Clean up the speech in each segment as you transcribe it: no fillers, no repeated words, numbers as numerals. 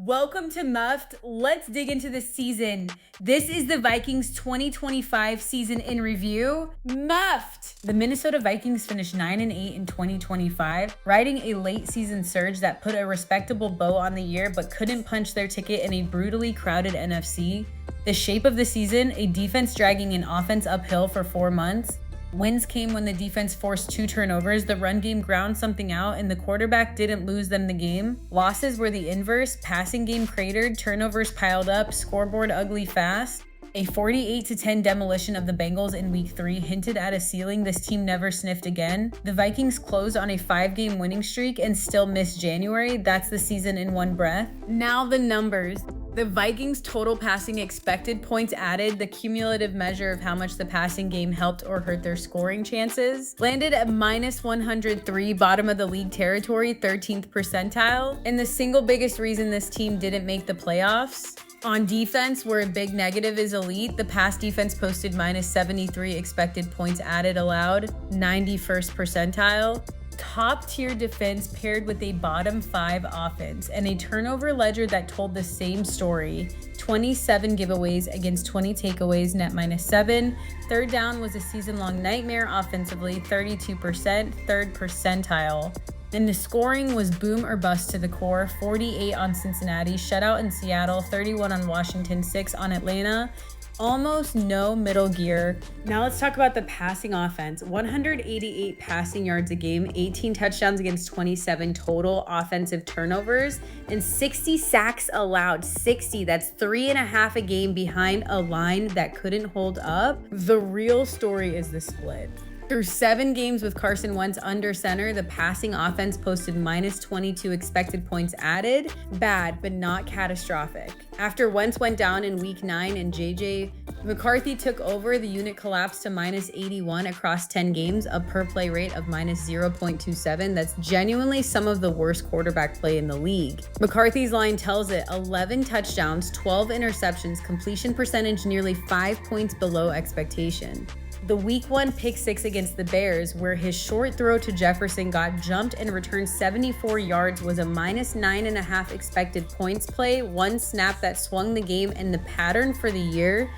Welcome to Muffed. Let's dig into the season. This is the Vikings 2025 season in review. Muffed! The Minnesota Vikings finished 9-8 in 2025, riding a late season surge that put a respectable bow on the year but couldn't punch their ticket in a brutally crowded NFC. The shape of the season, a defense dragging an offense uphill for 4 months. Wins came when the defense forced 2 turnovers, the run game ground something out, and the quarterback didn't lose them the game. Losses were the inverse, passing game cratered, turnovers piled up, scoreboard ugly fast. A 48-10 demolition of the Bengals in Week 3 hinted at a ceiling this team never sniffed again. The Vikings closed on a 5-game winning streak and still missed January. That's the season in one breath. Now the numbers. The Vikings' total passing expected points added, the cumulative measure of how much the passing game helped or hurt their scoring chances, landed at minus 103, bottom of the league territory, 13th percentile. And the single biggest reason this team didn't make the playoffs. On defense, where a big negative is elite, the pass defense posted minus 73 expected points added allowed, 91st percentile. Top tier defense paired with a bottom 5 offense and a turnover ledger that told the same story. 27 giveaways against 20 takeaways, net minus 7. Third down was a season-long nightmare offensively, 32%, 3rd percentile. And the scoring was boom or bust to the core, 48 on Cincinnati, shutout in Seattle, 31 on Washington, 6 on Atlanta. Almost no middle gear. Now let's talk about the passing offense. 188 passing yards a game, 18 touchdowns against 27 total offensive turnovers, and 60 sacks allowed. 60, that's 3.5 a game behind a line that couldn't hold up. The real story is the split. Through 7 games with Carson Wentz under center, the passing offense posted minus 22 expected points added. Bad, but not catastrophic. After Wentz went down in Week 9 and McCarthy took over, the unit collapsed to minus 81 across 10 games, a per play rate of minus 0.27. That's genuinely some of the worst quarterback play in the league. McCarthy's line tells it: 11 touchdowns, 12 interceptions, completion percentage nearly 5 points below expectation. The Week 1 pick 6 against the Bears, where his short throw to Jefferson got jumped and returned 74 yards, was a minus 9.5 expected points play, 1 snap that swung the game and the pattern for the year.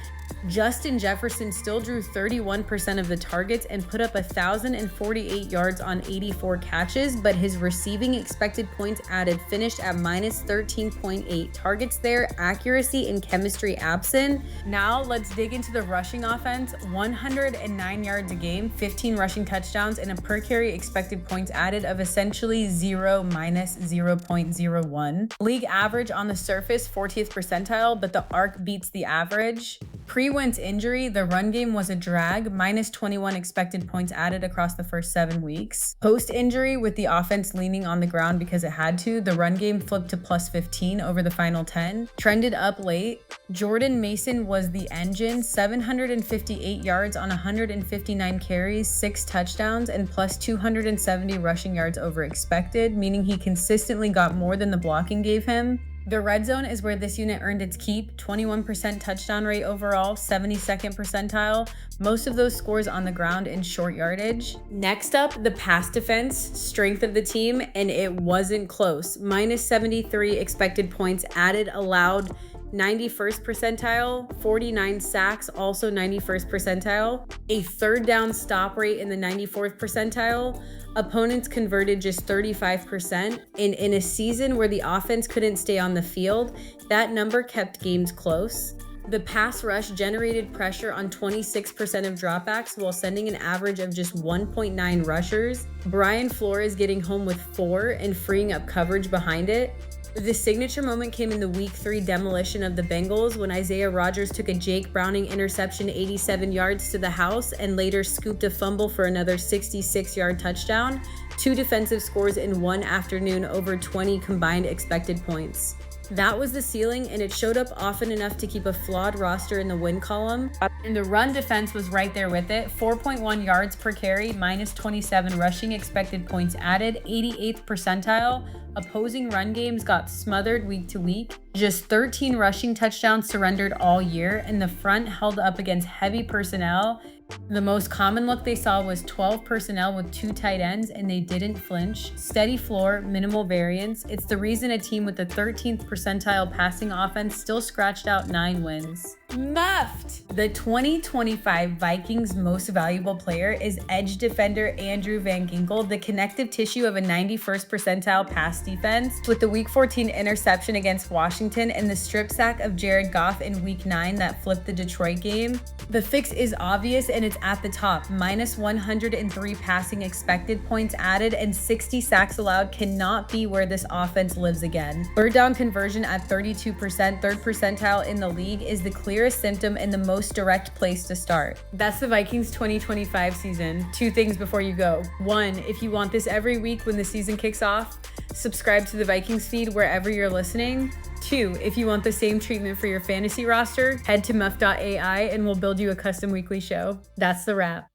Justin Jefferson still drew 31% of the targets and put up 1,048 yards on 84 catches, but his receiving expected points added finished at minus 13.8. Targets there, accuracy and chemistry absent. Now let's dig into the rushing offense. 109 yards a game, 15 rushing touchdowns, and a per carry expected points added of essentially 0 minus 0.01. League average on the surface, 40th percentile, but the arc beats the average. Pre-Wentz injury, the run game was a drag, minus 21 expected points added across the first 7 weeks. Post-injury, with the offense leaning on the ground because it had to, the run game flipped to plus 15 over the final 10. Trended up late. Jordan Mason was the engine, 758 yards on 159 carries, 6 touchdowns, and plus 270 rushing yards over expected, meaning he consistently got more than the blocking gave him. The red zone is where this unit earned its keep, 21% touchdown rate overall, 72nd percentile, most of those scores on the ground in short yardage. Next up, the pass defense, strength of the team, and it wasn't close. Minus 73 expected points added allowed, 91st percentile, 49 sacks, also 91st percentile, a third down stop rate in the 94th percentile. Opponents converted just 35%, and in a season where the offense couldn't stay on the field, that number kept games close. The pass rush generated pressure on 26% of dropbacks while sending an average of just 1.9 rushers. Brian Flores getting home with 4 and freeing up coverage behind it. The signature moment came in the Week 3 demolition of the Bengals when Isaiah Rodgers took a Jake Browning interception 87 yards to the house and later scooped a fumble for another 66-yard touchdown. 2 defensive scores in one afternoon, over 20 combined expected points. That was the ceiling, and it showed up often enough to keep a flawed roster in the win column. And the run defense was right there with it. 4.1 yards per carry, minus 27 rushing expected points added, 88th percentile. Opposing run games got smothered week to week. Just 13 rushing touchdowns surrendered all year, and the front held up against heavy personnel. The most common look they saw was 12 personnel with 2 tight ends, and they didn't flinch. Steady floor, minimal variance. It's the reason a team with the 13th percentile passing offense still scratched out 9 wins. Muffed! The 2025 Vikings most valuable player is edge defender Andrew Van Ginkel, the connective tissue of a 91st percentile pass defense, with the Week 14 interception against Washington and the strip sack of Jared Goff in Week 9 that flipped the Detroit game. The fix is obvious and it's at the top. Minus 103 passing expected points added and 60 sacks allowed cannot be where this offense lives again. Third down conversion at 32%, third percentile in the league, is the clearest symptom and the most direct place to start. That's the Vikings 2025 season. 2 things before you go. 1, if you want this every week when the season kicks off, subscribe to the Vikings feed wherever you're listening. 2, if you want the same treatment for your fantasy roster, head to muff.ai and we'll build you a custom weekly show. That's the wrap.